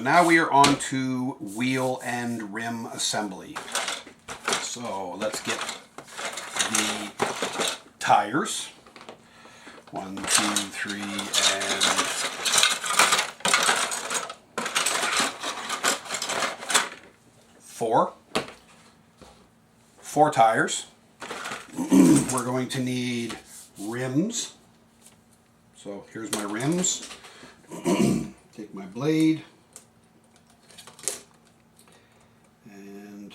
now we are on to wheel and rim assembly. So let's get the tires. 1, 2, 3, and 4. 4 tires. We're going to need rims. So here's my rims. Take my blade and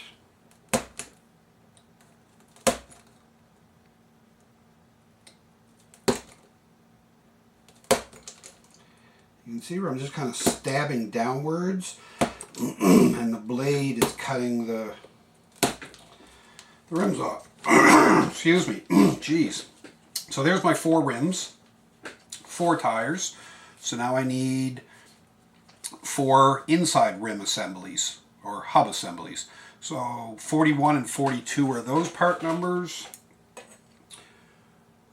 you can see where I'm just kind of stabbing downwards and the blade is cutting the rims off. Excuse me. Jeez. So there's my 4 rims, 4 tires. So now I need 4 inside rim assemblies or hub assemblies. So 41 and 42 are those part numbers.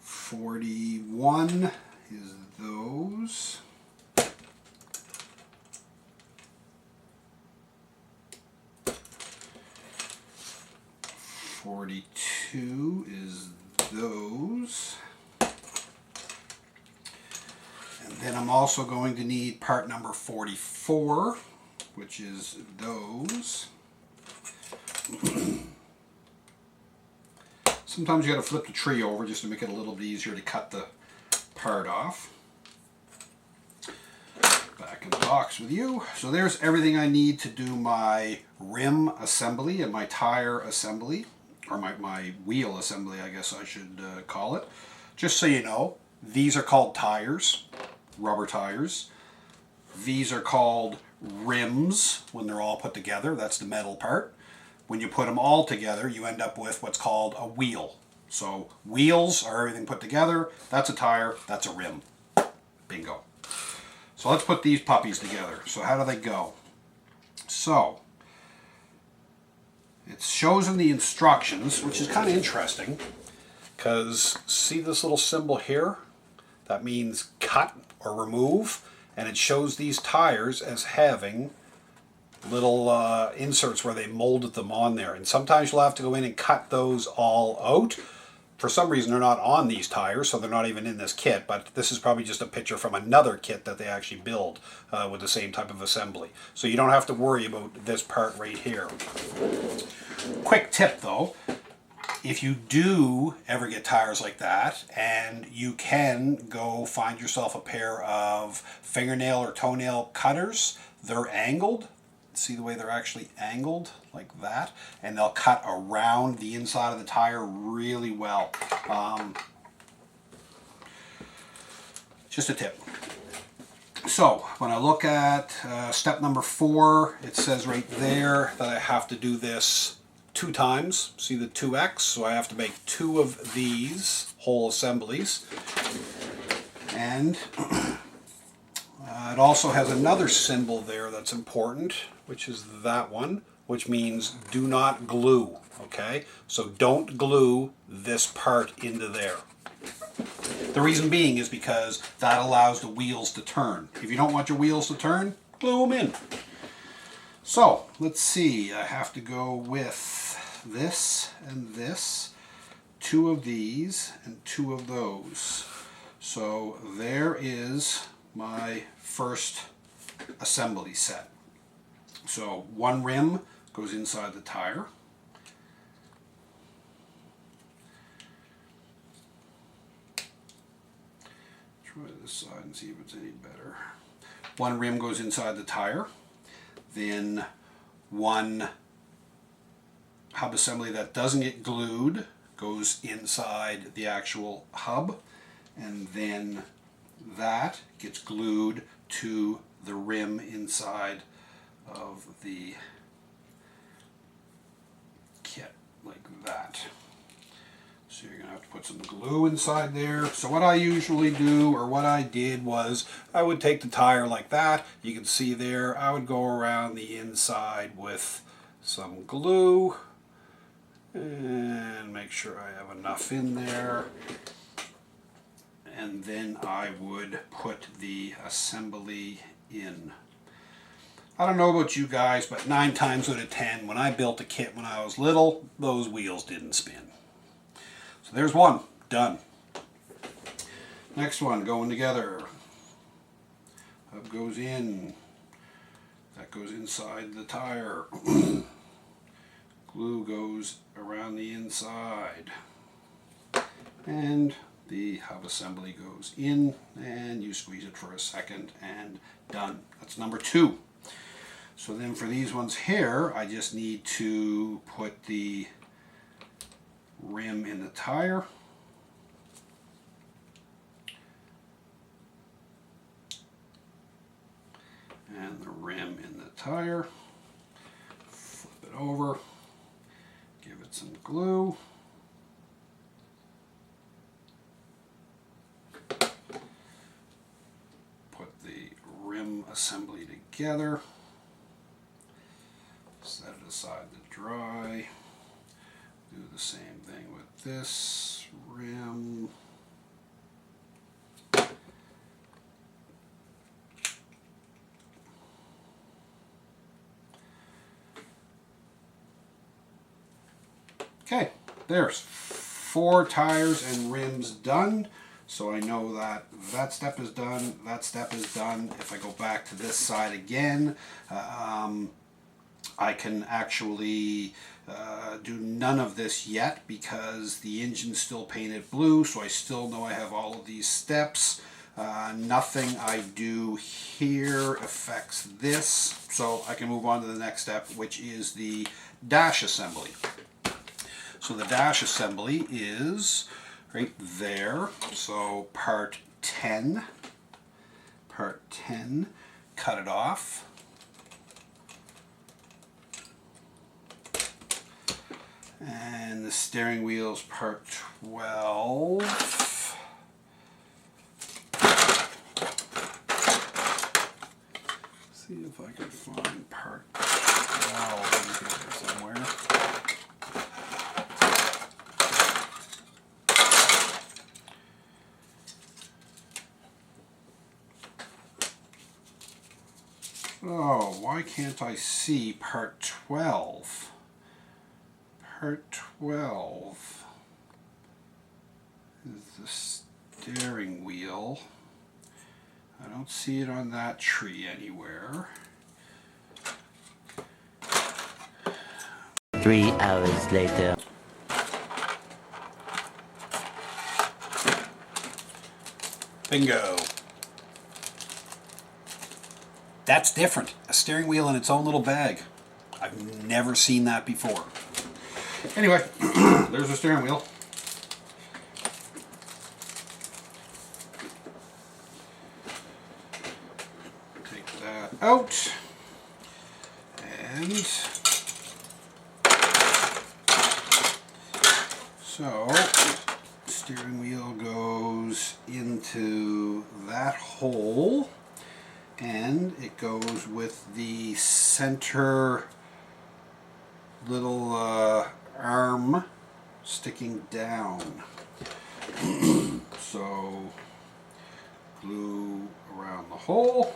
41 is those. 42 is those. And then I'm also going to need part number 44, which is those. Sometimes you got to flip the tree over just to make it a little bit easier to cut the part off. Back in the box with you. So there's everything I need to do my rim assembly and my tire assembly, or my wheel assembly, I guess I should call it. Just so you know, these are called tires, rubber tires. These are called rims when they're all put together. That's the metal part. When you put them all together, you end up with what's called a wheel. So wheels are everything put together. That's a tire, that's a rim. Bingo. So let's put these puppies together. So how do they go? So it shows in the instructions, which is kind of interesting, because see this little symbol here? That means cut or remove, and it shows these tires as having little inserts where they molded them on there. And sometimes you'll have to go in and cut those all out. For some reason they're not on these tires, so they're not even in this kit, but this is probably just a picture from another kit that they actually build with the same type of assembly. So you don't have to worry about this part right here. Quick tip though, if you do ever get tires like that, and you can go find yourself a pair of fingernail or toenail cutters, they're angled. See the way they're actually angled like that, and they'll cut around the inside of the tire really well. Just a tip. So when I look at step number 4, it says right there that I have to do this 2 times. See the 2x? So I have to make 2 of these whole assemblies. And it also has another symbol there that's important, which is that one, which means do not glue, okay? So don't glue this part into there. The reason being is because that allows the wheels to turn. If you don't want your wheels to turn, glue them in. So, let's see, I have to go with this and this, 2 of these and 2 of those. So there is my first assembly set. So 1 rim goes inside the tire. Try this side and see if it's any better. 1 rim goes inside the tire. Then 1 hub assembly that doesn't get glued goes inside the actual hub. And then that gets glued to the rim inside of the kit, like that. So you're going to have to put some glue inside there. So what I usually do, or what I did, was I would take the tire like that. You can see there, I would go around the inside with some glue and make sure I have enough in there. And then I would put the assembly in. I don't know about you guys, but 9 times out of 10, when I built a kit when I was little, those wheels didn't spin. So there's one, done. Next one, going together. Hub goes in. That goes inside the tire. Glue goes around the inside. And the hub assembly goes in, and you squeeze it for a second, and done. That's number 2. So then for these ones here, I just need to put the rim in the tire. And the rim in the tire. Flip it over. Give it some glue. Put the rim assembly together. Set it aside to dry. Do the same thing with this rim. Okay, there's 4 tires and rims done. So I know that that step is done, that step is done. If I go back to this side again, I can actually do none of this yet because the engine's still painted blue, so I still know I have all of these steps. Nothing I do here affects this, so I can move on to the next step, which is the dash assembly. So the dash assembly is right there. So part 10, cut it off. And the steering wheel's part 12. See if I can find part 12 in here somewhere. Oh, why can't I see part 12? Part 12 is the steering wheel. I don't see it on that tree anywhere. 3 hours later. Bingo. That's different. A steering wheel in its own little bag. I've never seen that before. Anyway, there's the steering wheel. Take that out. And so, steering wheel goes into that hole. And it goes with the center little arm sticking down. So glue around the hole,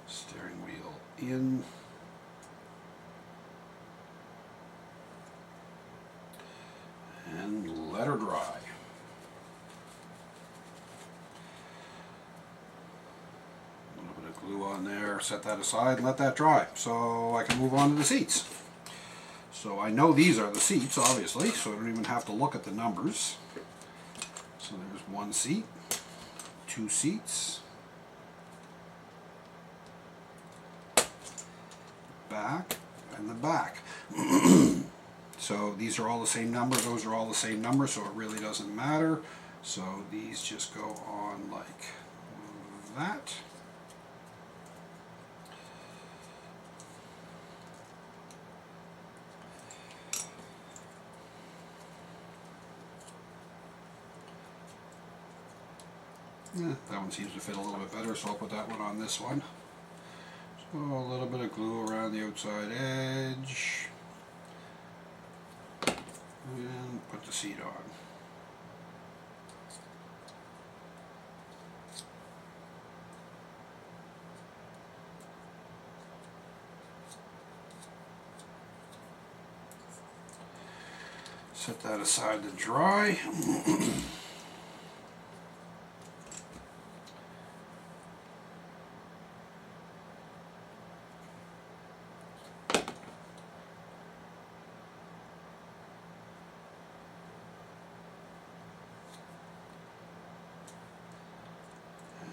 steering wheel in, and let her dry. Glue on there, set that aside and let that dry so I can move on to the seats. So I know these are the seats, obviously, so I don't even have to look at the numbers. So there's 1 seat, 2 seats, back, and the back. So these are all the same number, those are all the same number, so it really doesn't matter. So these just go on like that. That one seems to fit a little bit better, so I'll put that one on this one. So a little bit of glue around the outside edge. And put the seat on. Set that aside to dry.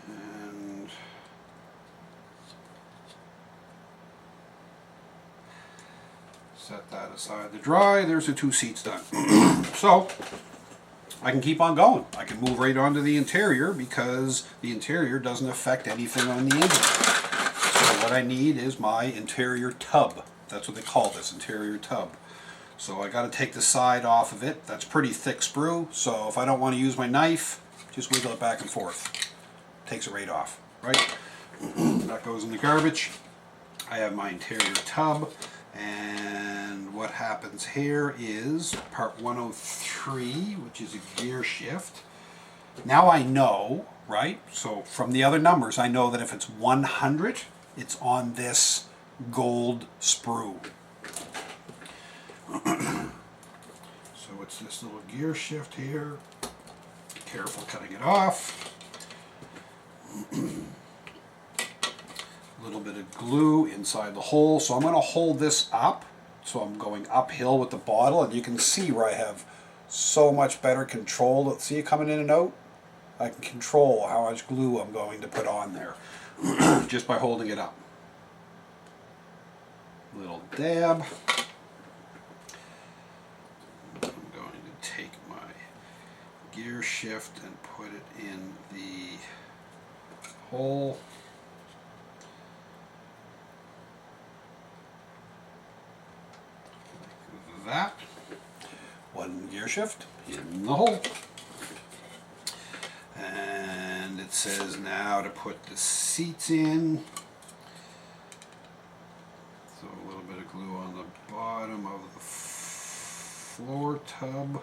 And set that aside to dry. There's the two seats done. So I can keep on going. I can move right on to the interior because the interior doesn't affect anything on the engine. So what I need is my interior tub. That's what they call this, interior tub. So I got to take the side off of it. That's pretty thick sprue. So if I don't want to use my knife, just wiggle it back and forth. Takes it right off, right? That goes in the garbage. I have my interior tub. And what happens here is part 103, which is a gear shift. Now I know, right? So from the other numbers, I know that if it's 100, it's on this gold sprue. So it's this little gear shift here. Be careful cutting it off. A little bit of glue inside the hole. So I'm going to hold this up. So I'm going uphill with the bottle, and you can see where I have so much better control. See it coming in and out? I can control how much glue I'm going to put on there just by holding it up. Little dab. I'm going to take my gear shift and put it in the hole. That one gear shift in the hole, and it says now to put the seats in. So a little bit of glue on the bottom of the floor tub.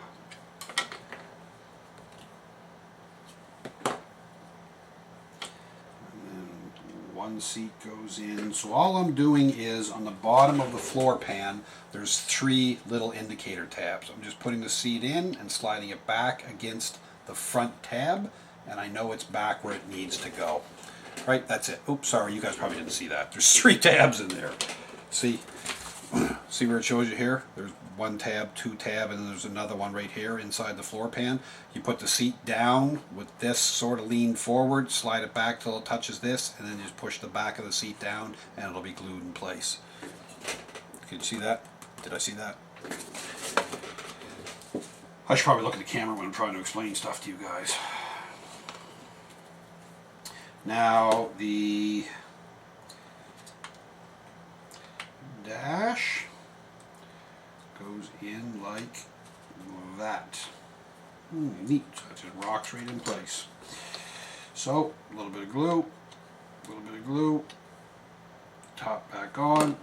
One seat goes in. So all I'm doing is on the bottom of the floor pan, there's 3 little indicator tabs. I'm just putting the seat in and sliding it back against the front tab, and I know it's back where it needs to go. Right, that's it. Oops, sorry, you guys probably didn't see that. There's 3 tabs in there. See where it shows you here? There's 1 tab, 2 tab, and then there's another one right here inside the floor pan. You put the seat down with this sort of leaned forward, slide it back till it touches this, and then just push the back of the seat down and it'll be glued in place. Can you see that? Did I see that? I should probably look at the camera when I'm trying to explain stuff to you guys. Now the dash goes in like that. Neat. So it just rocks right in place. So a little bit of glue, top back on,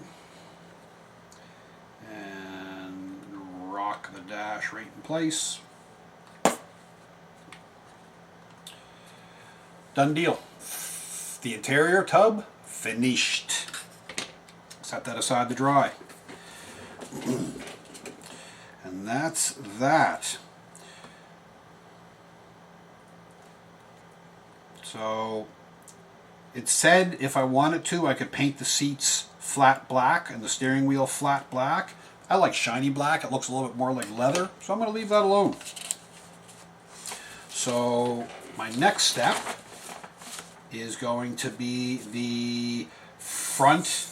and rock the dash right in place. Done deal. The interior tub finished. Set that aside to dry. And that's that. So it said if I wanted to, I could paint the seats flat black and the steering wheel flat black. I like shiny black. It looks a little bit more like leather, so I'm going to leave that alone. So my next step is going to be the front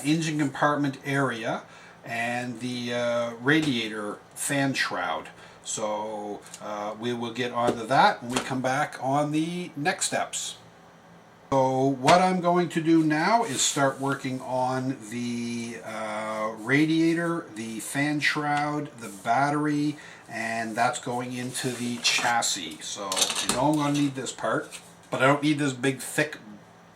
engine compartment area and the radiator fan shroud. So we will get onto that when we come back on the next steps. So what I'm going to do now is start working on the radiator, the fan shroud, the battery, and that's going into the chassis. So I know I'm going to need this part, but I don't need this big thick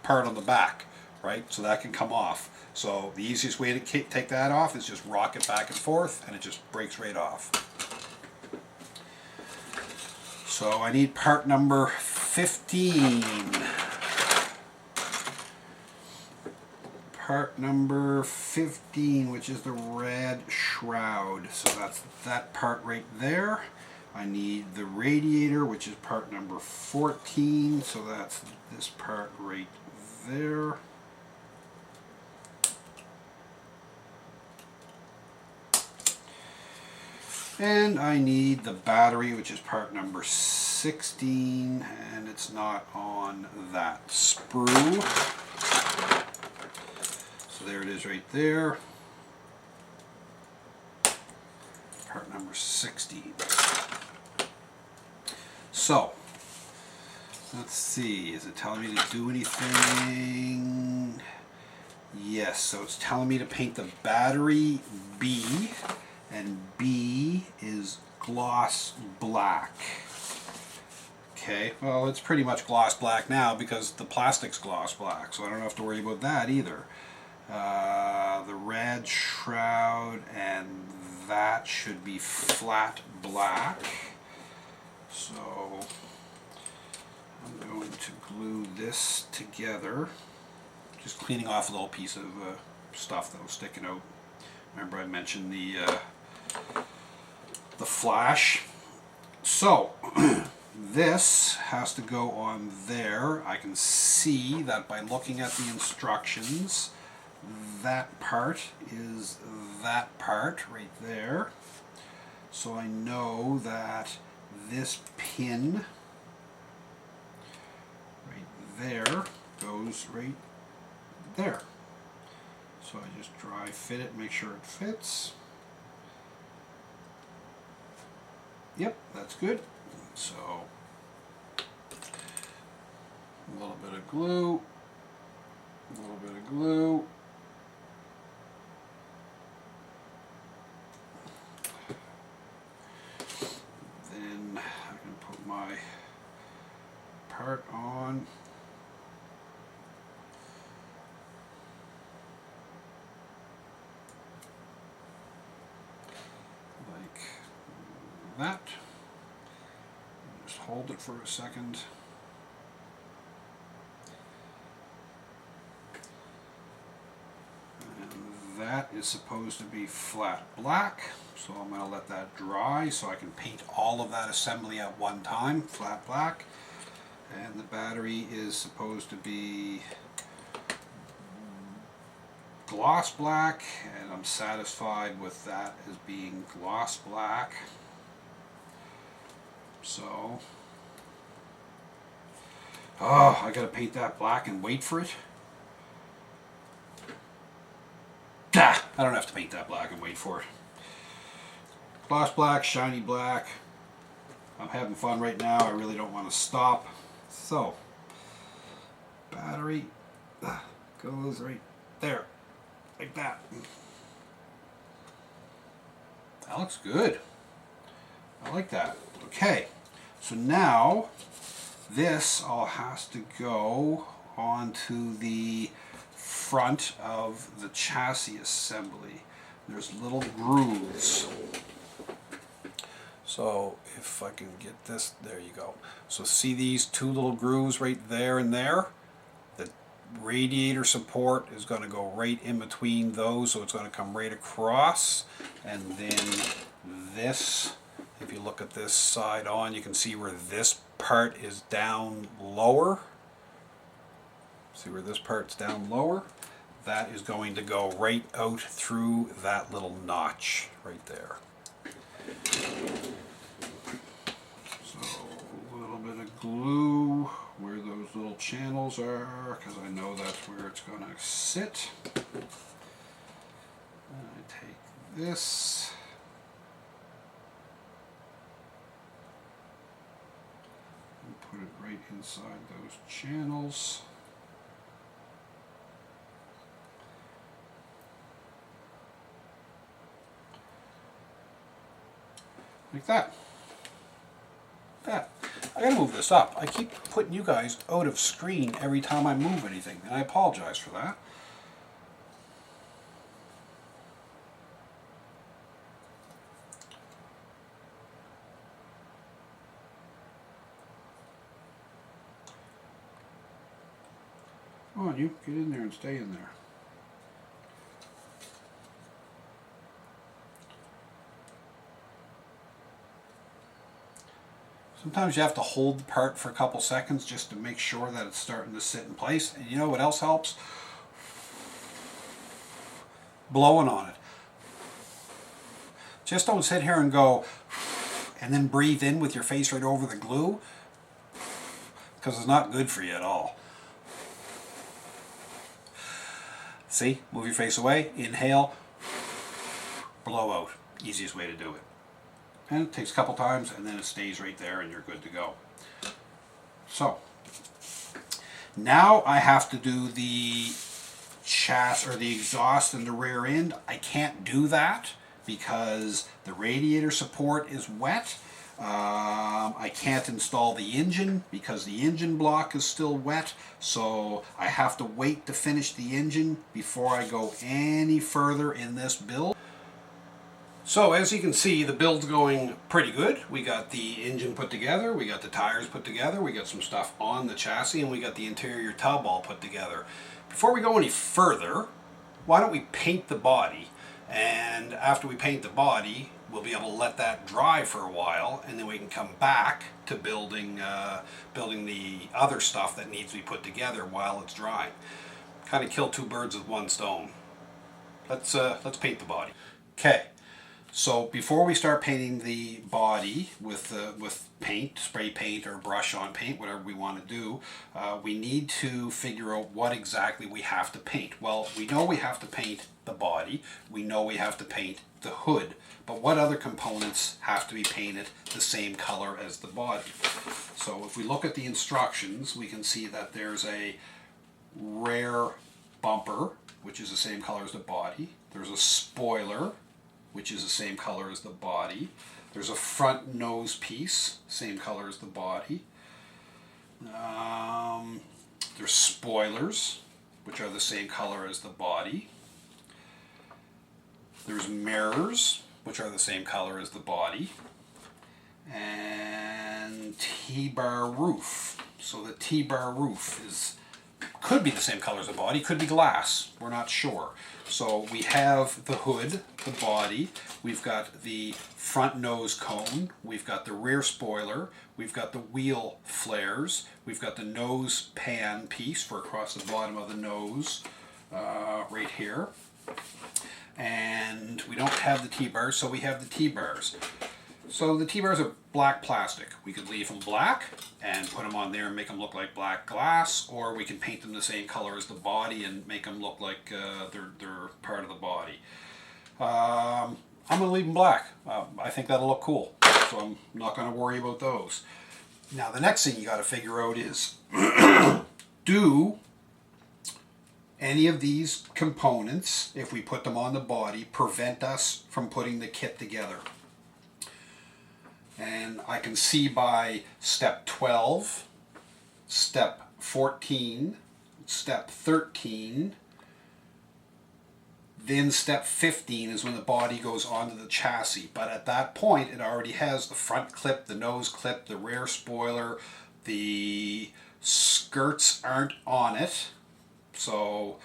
part on the back, right? So that can come off. So the easiest way to take that off is just rock it back and forth, and it just breaks right off. So I need part number 15. Part number 15, which is the red shroud. shroud. So that's that part right there. I need the radiator, which is part number 14. So that's this part right there. And I need the battery, which is part number 16, and it's not on that sprue. So there it is right there. Part number 16. So, let's see, is it telling me to do anything? Yes, so it's telling me to paint the battery B, and B is gloss black. Okay, well, it's pretty much gloss black now because the plastic's gloss black, so I don't have to worry about that either. The red shroud, and that should be flat black. So I'm going to glue this together, just cleaning off a little piece of stuff that was sticking out. Remember I mentioned the flash. So this has to go on there. I can see that by looking at the instructions, that part is that part right there. So I know that this pin right there goes right there. So I just dry fit it, make sure it fits. Yep, that's good. So a little bit of glue, a little bit of glue. Then I can put my part on. Like that. Just hold it for a second. And that is supposed to be flat black, so I'm going to let that dry so I can paint all of that assembly at one time, flat black. And the battery is supposed to be gloss black, and I'm satisfied with that as being gloss black. So, oh, I gotta paint that black and wait for it. Ah, I don't have to paint that black and wait for it. Gloss black, shiny black. I'm having fun right now. I really don't want to stop. So, battery goes right there, like that. That looks good. I like that. Okay, so now this all has to go onto the front of the chassis assembly. There's little grooves. So if I can get this, there you go. So see these two little grooves right there and there? The radiator support is going to go right in between those, so it's going to come right across. And then this, if you look at this side on, you can see where this part is down lower. See where this part's down lower? That is going to go right out through that little notch right there. So a little bit of glue where those little channels are, because I know that's where it's going to sit. And I take this. And put it right inside those channels. Like that. That. I gotta move this up. I keep putting you guys out of screen every time I move anything, and I apologize for that. Come on, you get in there and stay in there. Sometimes you have to hold the part for a couple seconds just to make sure that it's starting to sit in place. And you know what else helps? Blowing on it. Just don't sit here and go and then breathe in with your face right over the glue, because it's not good for you at all. See, move your face away, inhale, blow out. Easiest way to do it. And it takes a couple times and then it stays right there and you're good to go. So, now I have to do the chassis or the exhaust and the rear end. I can't do that because the radiator support is wet. I can't install the engine because the engine block is still wet, so I have to wait to finish the engine before I go any further in this build. So as you can see, the build's going pretty good. We got the engine put together, we got the tires put together, we got some stuff on the chassis, and we got the interior tub all put together. Before we go any further, why don't we paint the body? And after we paint the body, we'll be able to let that dry for a while, and then we can come back to building the other stuff that needs to be put together while it's drying. Kind of kill two birds with one stone. Let's paint the body. Okay. So before we start painting the body with paint, spray paint or brush on paint, whatever we want to do, we need to figure out what exactly we have to paint. Well, we know we have to paint the body, we know we have to paint the hood, but what other components have to be painted the same color as the body? So if we look at the instructions, we can see that there's a rear bumper, which is the same color as the body. There's a spoiler, which is the same color as the body. There's a front nose piece, same color as the body. There's spoilers, which are the same color as the body. There's mirrors, which are the same color as the body. And T-bar roof. So the T-bar roof could be the same color as the body, could be glass, we're not sure. So we have the hood, the body, we've got the front nose cone, we've got the rear spoiler, we've got the wheel flares, we've got the nose pan piece for across the bottom of the nose, right here. And we don't have the T-bars, so we have the T-bars. So the T-bars are black plastic. We could leave them black and put them on there and make them look like black glass, or we can paint them the same color as the body and make them look like they're part of the body. I'm going to leave them black. I think that'll look cool, so I'm not going to worry about those. Now the next thing you got to figure out is do any of these components, if we put them on the body, prevent us from putting the kit together? And I can see by step 12, step 14, step 13, then step 15 is when the body goes onto the chassis. But at that point, it already has the front clip, the nose clip, the rear spoiler, the skirts aren't on it. So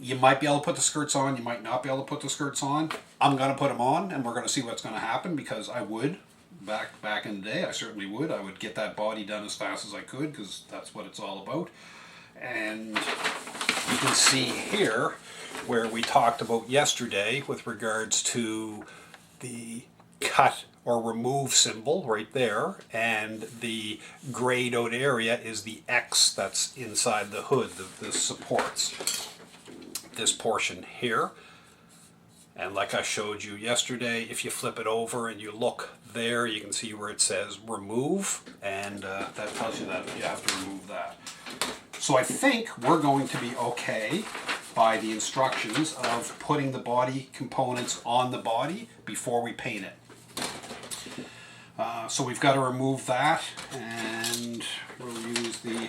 you might be able to put the skirts on, you might not be able to put the skirts on. I'm going to put them on, and we're going to see what's going to happen, because I would, back in the day, I certainly would. I would get that body done as fast as I could, because that's what it's all about. And you can see here where we talked about yesterday with regards to the cut or remove symbol right there, and the grayed out area is the X that's inside the hood, the supports this portion here. And like I showed you yesterday, if you flip it over and you look there, you can see where it says remove, and that tells you that you have to remove that. So I think we're going to be okay by the instructions of putting the body components on the body before we paint it. So we've got to remove that, and we'll use the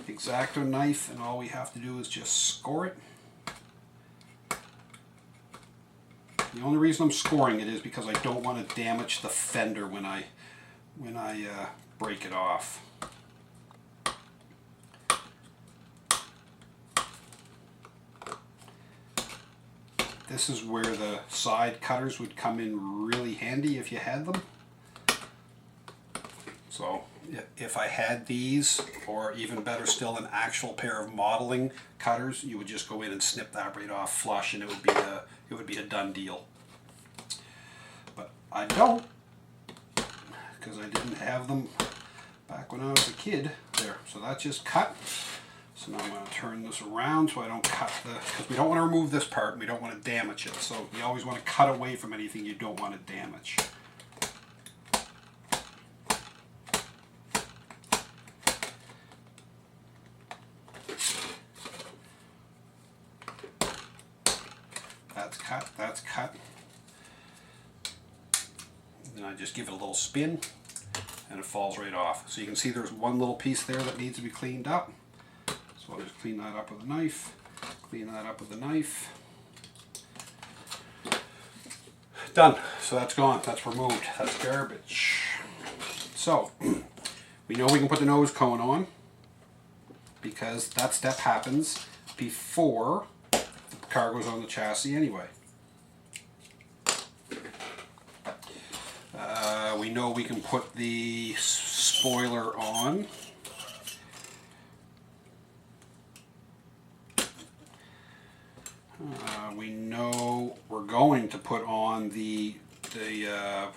X-Acto knife, and all we have to do is just score it. The only reason I'm scoring it is because I don't want to damage the fender when I break it off. This is where the side cutters would come in really handy if you had them. So if I had these, or even better still, an actual pair of modeling cutters, you would just go in and snip that right off flush, and it would be a done deal. But I don't, because I didn't have them back when I was a kid. There, so that's just cut. So now I'm going to turn this around so I don't cut because we don't want to remove this part and we don't want to damage it. So you always want to cut away from anything you don't want to damage. That's cut, that's cut. Then I just give it a little spin and it falls right off. So you can see there's one little piece there that needs to be cleaned up. So I'll just clean that up with a knife, clean that up with a knife. Done. So that's gone, that's removed, that's garbage. So we know we can put the nose cone on because that step happens before the car goes on the chassis anyway. We know we can put the spoiler on. We know we're going to put on the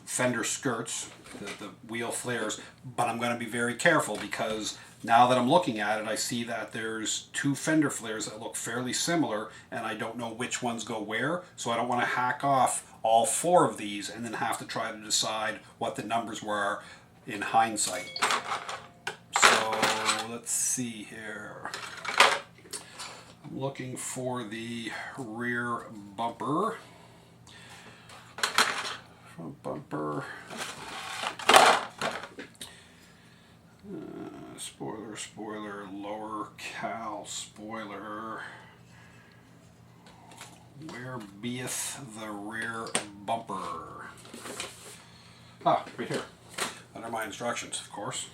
fender skirts, the wheel flares, but I'm going to be very careful because now that I'm looking at it, I see that there's two fender flares that look fairly similar, and I don't know which ones go where, so I don't want to hack off all four of these and then have to try to decide what the numbers were in hindsight. So let's see here. I'm looking for the rear bumper. Front bumper. Spoiler, lower cowl spoiler. Where beeth the rear bumper? Ah, right here. Under my instructions, of course.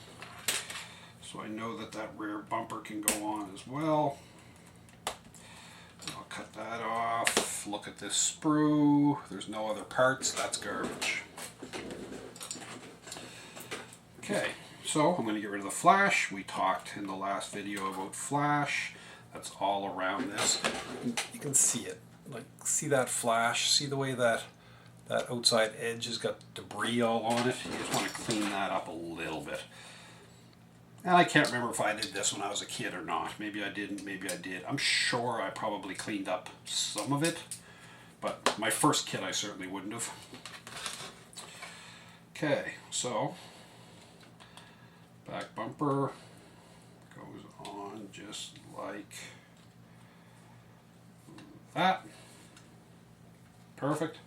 So I know that that rear bumper can go on as well. I'll cut that off. Look at this sprue. There's no other parts. That's garbage. Okay, so I'm going to get rid of the flash. We talked in the last video about flash. That's all around this. You can see it. Like, see that flash? See the way that outside edge has got debris all on it? You just want to clean that up a little bit. And I can't remember if I did this when I was a kid or not. Maybe I didn't, maybe I did. I'm sure I probably cleaned up some of it, but my first kid I certainly wouldn't have. Okay, so back bumper goes on just like that. Perfect.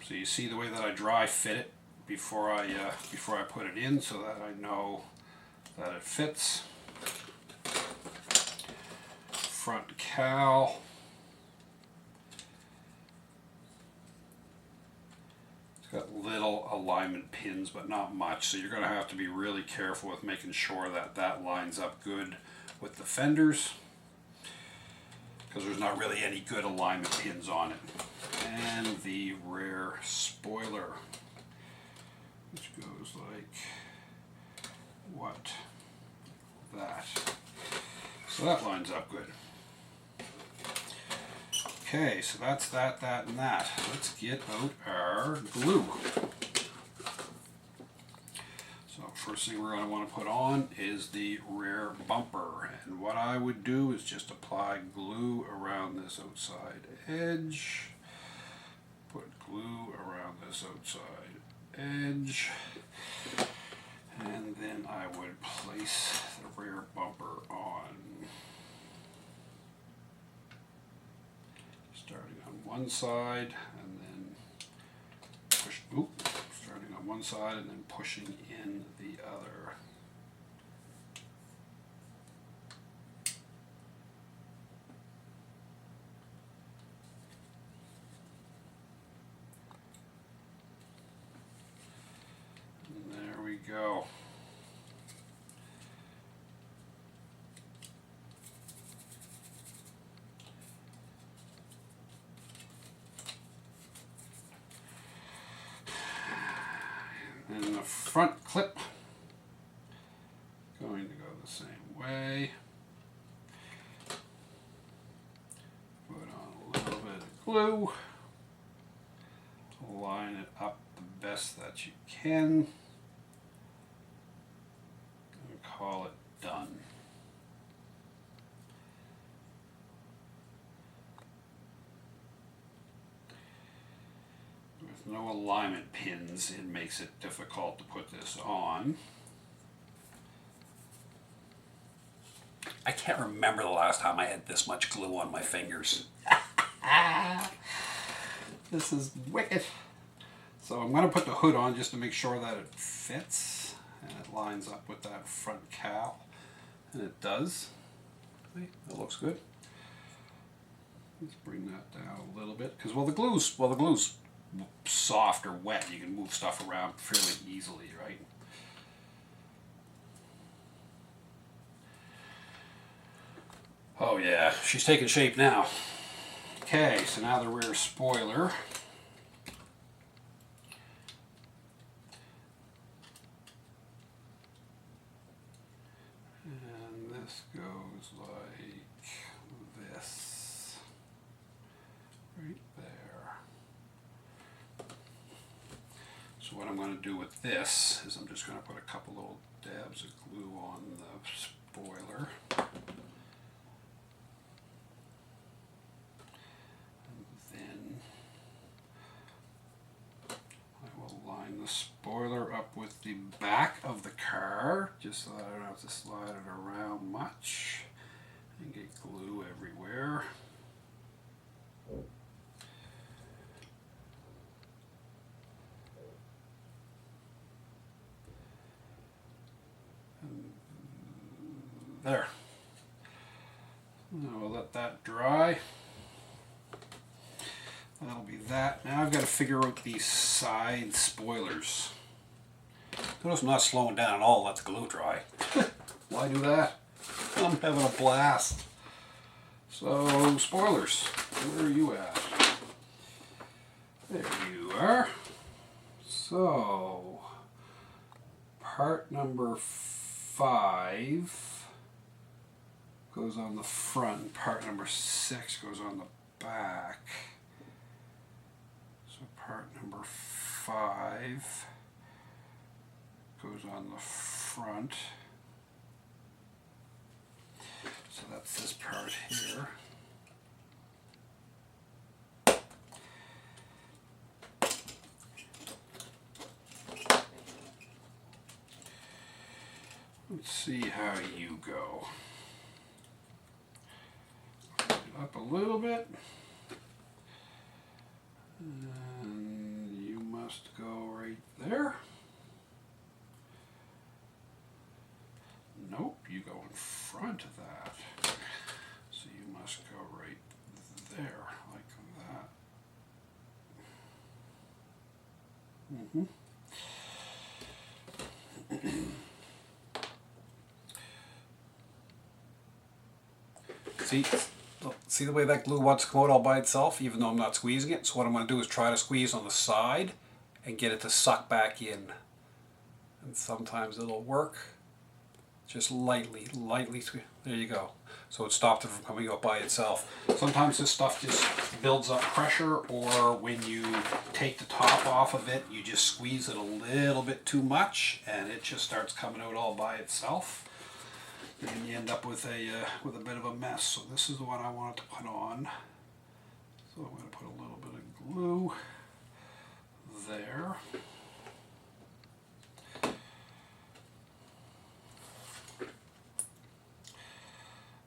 So you see the way that I dry fit it before I put it in, so that I know that it fits. Front cowl. It's got little alignment pins, but not much, so you're going to have to be really careful with making sure that that lines up good with the fenders, because there's not really any good alignment pins on it. And the rear spoiler, which goes like that. So that lines up good. Okay, so that's that, and that. Let's get out our glue. So first thing we're going to want to put on is the rear bumper. And what I would do is just apply glue around this outside edge. Put glue around this outside edge. And then I would place the rear bumper on. Starting on one side and then starting on one side and then pushing in the other. Go. And the front clip. Going to go the same way. Put on a little bit of glue. Line it up the best that you can. And call it done. With no alignment pins, it makes it difficult to put this on. I can't remember the last time I had this much glue on my fingers. This is wicked. So I'm going to put the hood on just to make sure that it fits and it lines up with that front cowl. And it does. See, that looks good. Let's bring that down a little bit because the glue's soft or wet. You can move stuff around fairly easily, right? Oh yeah, she's taking shape now. Okay, so now the rear spoiler. And this goes like this. Right there. So what I'm going to do with this is I'm just going to put a couple little dabs of glue on the spoiler. The spoiler up with the back of the car just so that I don't have to slide it around much and get glue everywhere. And there. Now we'll let that dry. That'll be that. Now I've got to figure out these side spoilers. Notice I'm not slowing down at all, let the glue dry. Why do that? I'm having a blast. So, spoilers. Where are you at? There you are. So, part number 5 goes on the front. Part number 6 goes on the back. Part number 5 goes on the front. So that's this part here. Let's see how you go. Put it up a little bit. And you must go right there. Nope, you go in front of that. So you must go right there, like that. See the way that glue wants to come out all by itself, even though I'm not squeezing it? So what I'm going to do is try to squeeze on the side and get it to suck back in. And sometimes it'll work. Just lightly squeeze. There you go. So it stopped it from coming out by itself. Sometimes this stuff just builds up pressure, or when you take the top off of it, you just squeeze it a little bit too much and it just starts coming out all by itself. And you end up with a bit of a mess. So this is the one I wanted to put on. So I'm going to put a little bit of glue there.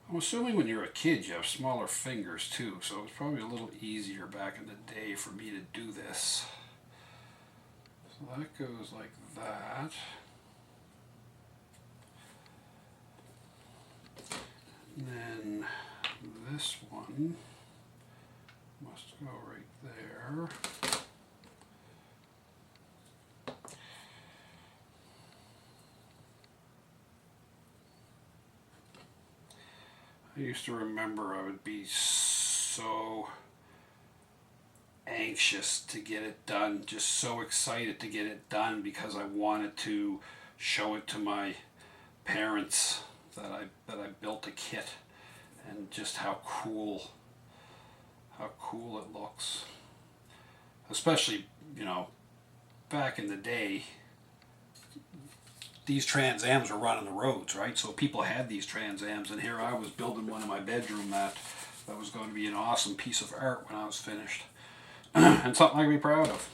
I'm assuming when you're a kid you have smaller fingers too, so it's probably a little easier back in the day for me to do this. So that goes like that. And then this one must go right there. I used to remember I would be so anxious to get it done, just so excited to get it done because I wanted to show it to my parents that I built a kit, and just how cool it looks. Especially, you know, back in the day, these Trans Ams were running the roads, right? So people had these Trans Ams, and here I was building one in my bedroom that was going to be an awesome piece of art when I was finished. And something I can be proud of.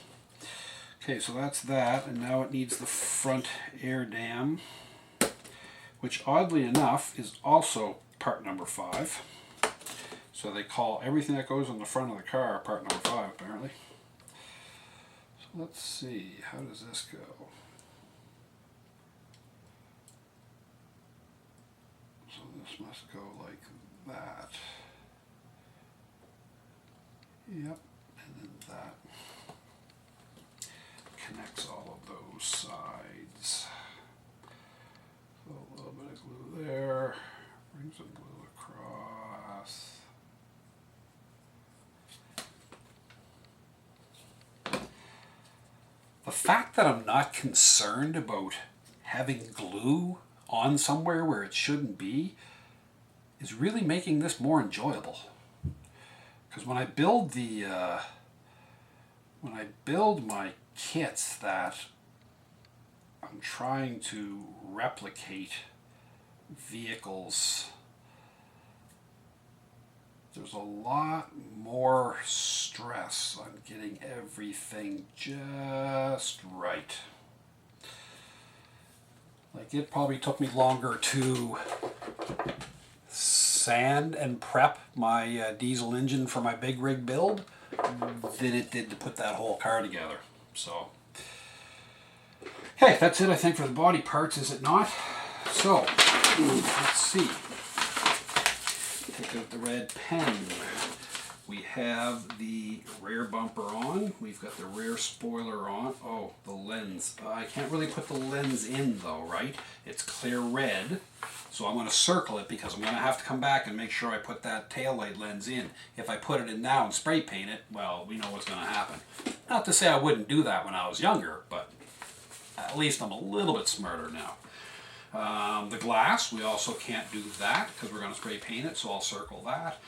Okay, so that's that, and now it needs the front air dam, which oddly enough is also part number 5. So they call everything that goes on the front of the car part number 5, apparently. So let's see, how does this go? So this must go like that. Yep, and then that connects all of those sides. So a little bit of glue there, bring some glue across. The fact that I'm not concerned about having glue on somewhere where it shouldn't be is really making this more enjoyable. Because when I build my kits that I'm trying to replicate vehicles, there's a lot more stress on getting everything just right. Like, it probably took me longer to sand and prep my diesel engine for my big rig build than it did to put that whole car together. So, okay, that's it, I think, for the body parts, is it not? So, let's see. Take out the red pen. We have the rear bumper on. We've got the rear spoiler on. Oh, the lens. I can't really put the lens in though, right? It's clear red. So I'm going to circle it because I'm going to have to come back and make sure I put that taillight lens in. If I put it in now and spray paint it, well, we know what's going to happen. Not to say I wouldn't do that when I was younger, but at least I'm a little bit smarter now. The glass, we also can't do that because we're going to spray paint it, so I'll circle that.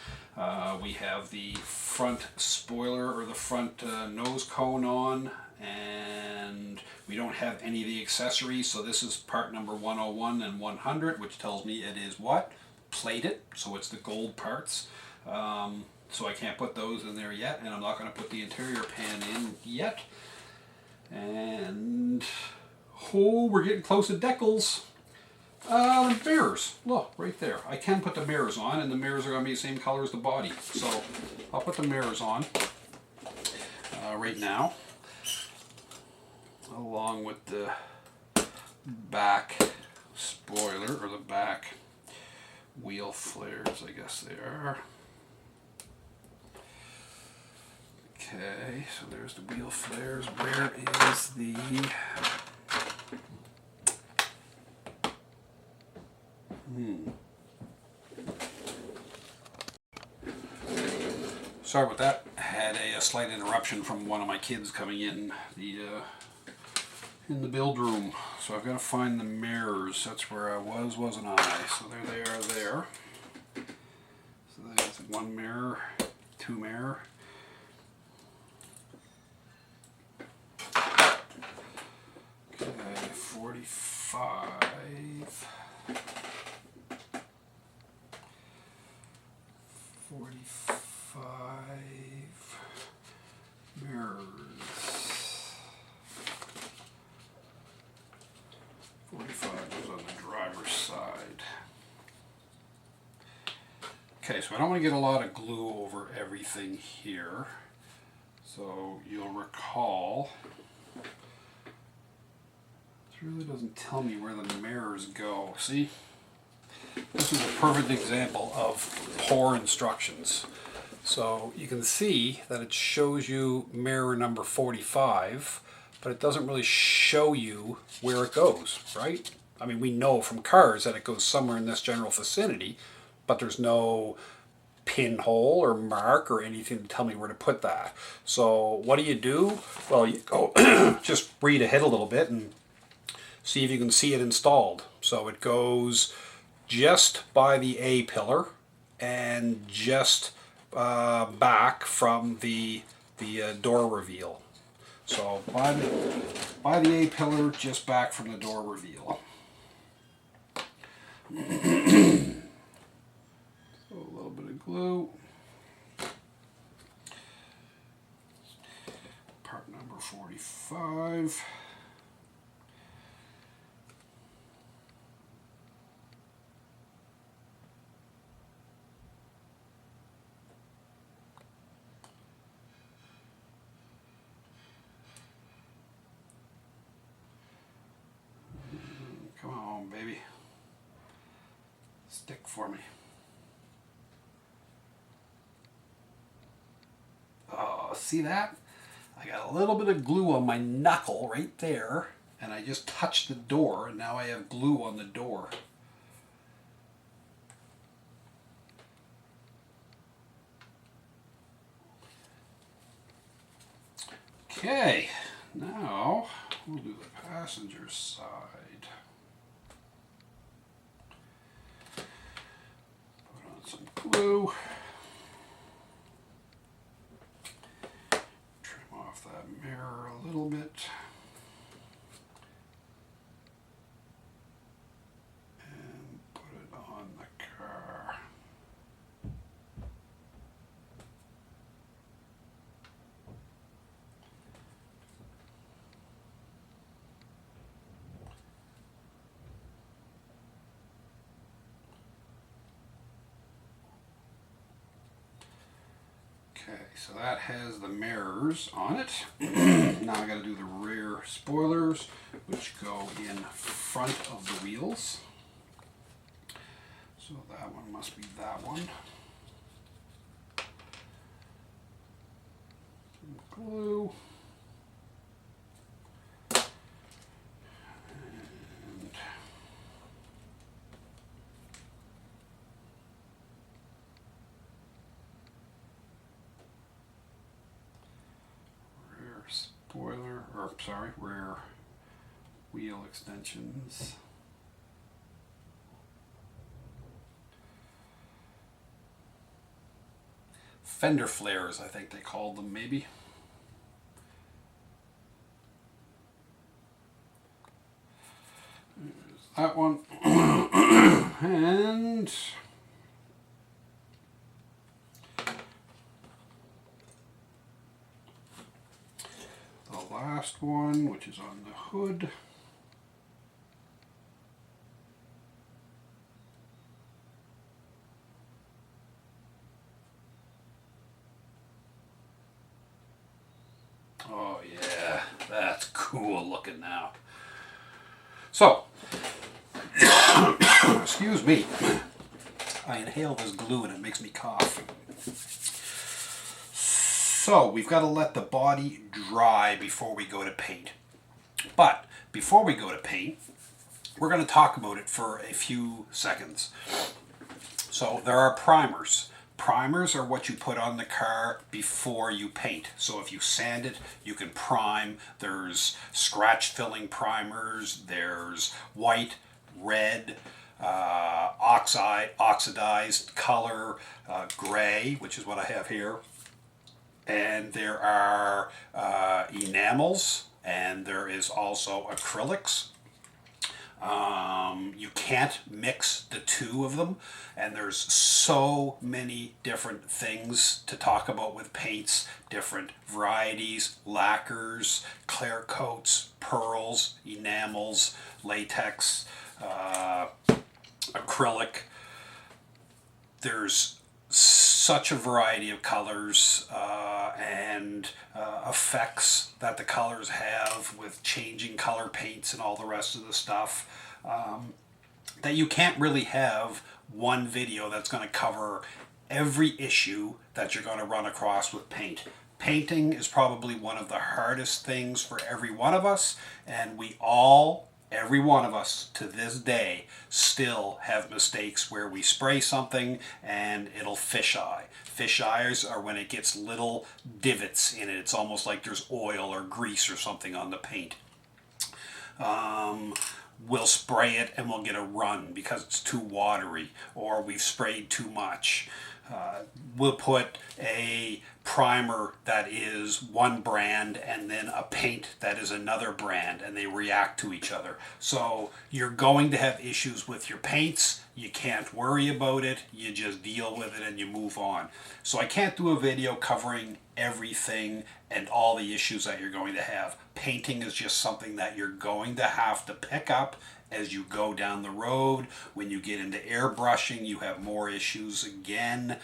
We have the front spoiler, or the front nose cone on, and we don't have any of the accessories, so this is part number 101 and 100, which tells me it is what? Plated, so it's the gold parts. So I can't put those in there yet, and I'm not going to put the interior pan in yet. And, oh, we're getting close to decals. The mirrors, look, right there. I can put the mirrors on, and the mirrors are going to be the same color as the body. So I'll put the mirrors on right now, along with the back spoiler, or the back wheel flares, I guess they are. Okay, so there's the wheel flares. Where is the... Sorry about that. I had a slight interruption from one of my kids coming in the build room. So I've got to find the mirrors. That's where I was, wasn't I? So there they are there. So there's one mirror, two mirror. Okay, 45. 45 mirrors. 45 is on the driver's side. Okay, so I don't want to get a lot of glue over everything here. So you'll recall, this really doesn't tell me where the mirrors go. See? This is a perfect example of poor instructions. So you can see that it shows you mirror number 45, but it doesn't really show you where it goes, right? I mean, we know from cars that it goes somewhere in this general vicinity, but there's no pinhole or mark or anything to tell me where to put that. So what do? Well, you go just read ahead a little bit and see if you can see it installed. So it goes just by the A pillar and just back from the door reveal. So by the A pillar, just back from the door reveal. So a little bit of glue. Part number 45. Come on, baby. Stick for me. Oh, see that? I got a little bit of glue on my knuckle right there, and I just touched the door, and now I have glue on the door. Okay, now we'll do the passenger side. Put on some glue. Trim off that mirror a little bit. And put it on the car. Okay, so that has the mirrors on it. Now I got to do the rear spoilers, which go in front of the wheels. So that one must be that one. Some glue. And rear spoiler, or sorry, rear wheel extensions. Fender flares, I think they called them, maybe. There's that one. And the last one, which is on the hood. Oh yeah, that's cool looking now. So, excuse me, I inhale this glue and it makes me cough. So, we've got to let the body dry before we go to paint. But, before we go to paint, we're going to talk about it for a few seconds. So, there are primers. Primers are what you put on the car before you paint. So if you sand it, you can prime. There's scratch filling primers. There's white, red, oxidized color, gray, which is what I have here. And there are enamels, and there is also acrylics. You can't mix the two of them, and there's so many different things to talk about with paints, different varieties, lacquers, clear coats, pearls, enamels, latex, acrylic. There's such a variety of colors and effects that the colors have with changing color paints and all the rest of the stuff, that you can't really have one video that's going to cover every issue that you're going to run across with paint. Painting is probably one of the hardest things for every one of us, and we all every one of us to this day still have mistakes where we spray something and it'll fisheye. Fisheyes are when it gets little divots in it. It's almost like there's oil or grease or something on the paint. We'll spray it and we'll get a run because it's too watery, or we've sprayed too much. We'll put a primer that is one brand and then a paint that is another brand, and they react to each other. So you're going to have issues with your paints. You can't worry about it. You just deal with it and you move on. So I can't do a video covering everything and all the issues that you're going to have. Painting is just something that you're going to have to pick up as you go down the road. When you get into airbrushing, you have more issues again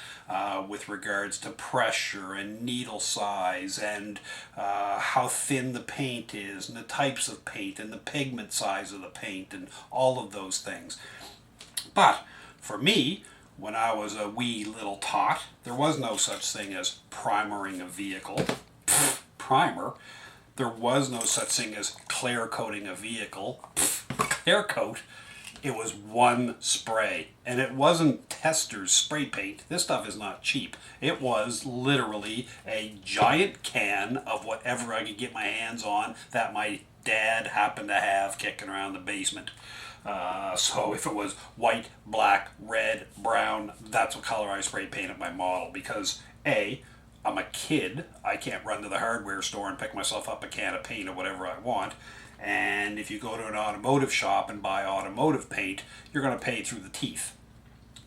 with regards to pressure and needle size and how thin the paint is and the types of paint and the pigment size of the paint and all of those things. But for me, when I was a wee little tot, there was no such thing as primering a vehicle. Primer. There was no such thing as clear coating a vehicle. Clear coat. It was one spray, and it wasn't Tester's spray paint. This stuff is not cheap. It was literally a giant can of whatever I could get my hands on that my dad happened to have kicking around the basement. So if it was white, black, red, brown, that's what color I spray painted my model, because A, I'm a kid. I can't run to the hardware store and pick myself up a can of paint or whatever I want. And if you go to an automotive shop and buy automotive paint, you're going to pay through the teeth.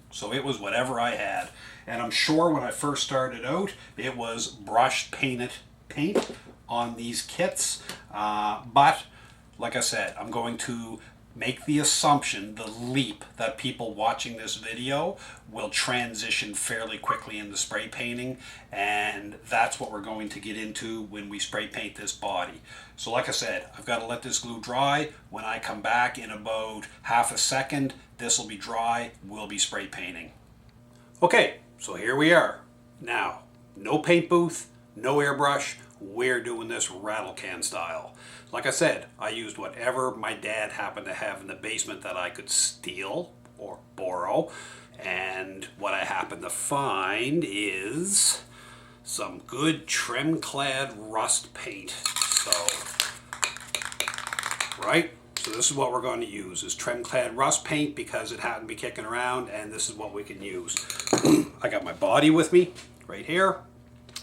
So it was whatever I had. And I'm sure when I first started out, it was brushed painted paint on these kits. But like I said, I'm going to make the assumption, the leap, that people watching this video will transition fairly quickly into spray painting, and that's what we're going to get into when we spray paint this body. So like I said, I've got to let this glue dry. When I come back in about half a second, this will be dry, we'll be spray painting. Okay, so here we are. Now, no paint booth, no airbrush, we're doing this rattle can style. Like I said, I used whatever my dad happened to have in the basement that I could steal or borrow. And what I happened to find is some good trim-clad rust paint. So, right? So this is what we're going to use, is trim-clad rust paint, because it happened to be kicking around, and this is what we can use. I got my body with me right here,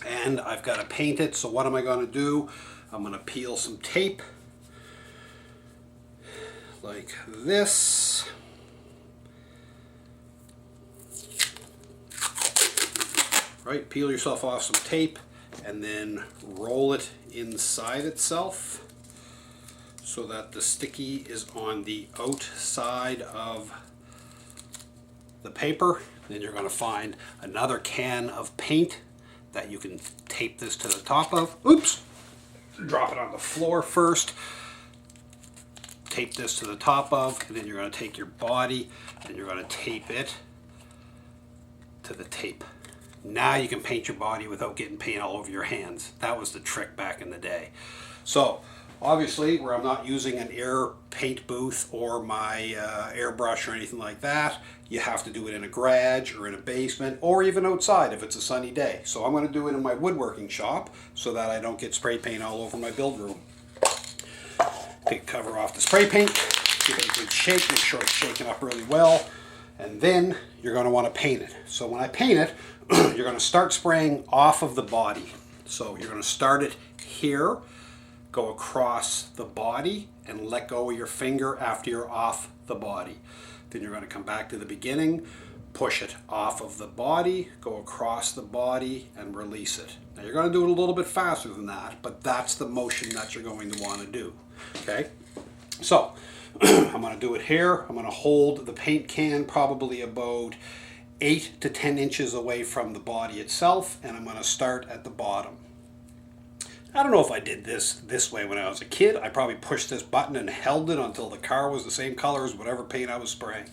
and I've got to paint it. So what am I going to do? I'm going to peel some tape like this. Right, peel yourself off some tape and then roll it inside itself so that the sticky is on the outside of the paper. Then you're going to find another can of paint that you can tape this to the top of. Oops! Drop it on the floor first, tape this to the top of, and then you're going to take your body and you're going to tape it to the tape. Now you can paint your body without getting paint all over your hands. That was the trick back in the day. So obviously, where I'm not using an air paint booth or my airbrush or anything like that, you have to do it in a garage or in a basement or even outside if it's a sunny day. So I'm going to do it in my woodworking shop so that I don't get spray paint all over my build room. Take the cover off the spray paint, give it a good shake, make sure it's shaken up really well, and then you're going to want to paint it. So when I paint it, you're going to start spraying off of the body. So you're going to start it here, go across the body, and let go of your finger after you're off the body. Then you're going to come back to the beginning, push it off of the body, go across the body, and release it. Now you're going to do it a little bit faster than that, but that's the motion that you're going to want to do. Okay? So, I'm going to do it here. I'm going to hold the paint can probably about 8 to 10 inches away from the body itself, and I'm going to start at the bottom. I don't know if I did this way when I was a kid. I probably pushed this button and held it until the car was the same color as whatever paint I was spraying.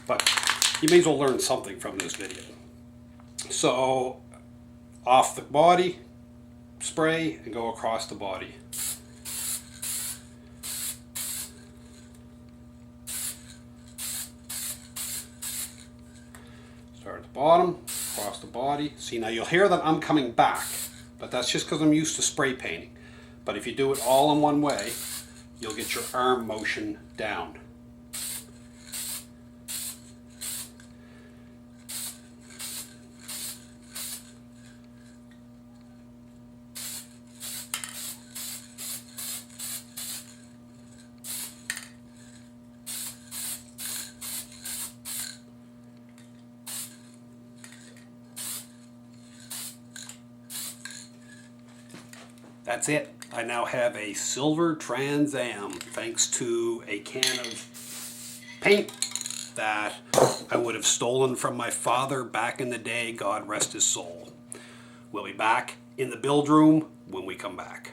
But you may as well learn something from this video. So, off the body, spray, and go across the body. bottom, across the body. See, now you'll hear that I'm coming back, but that's just because I'm used to spray painting. But if you do it all in one way, you'll get your arm motion down. That's it. I now have a silver Trans Am thanks to a can of paint that I would have stolen from my father back in the day, God rest his soul. We'll be back in the build room when we come back.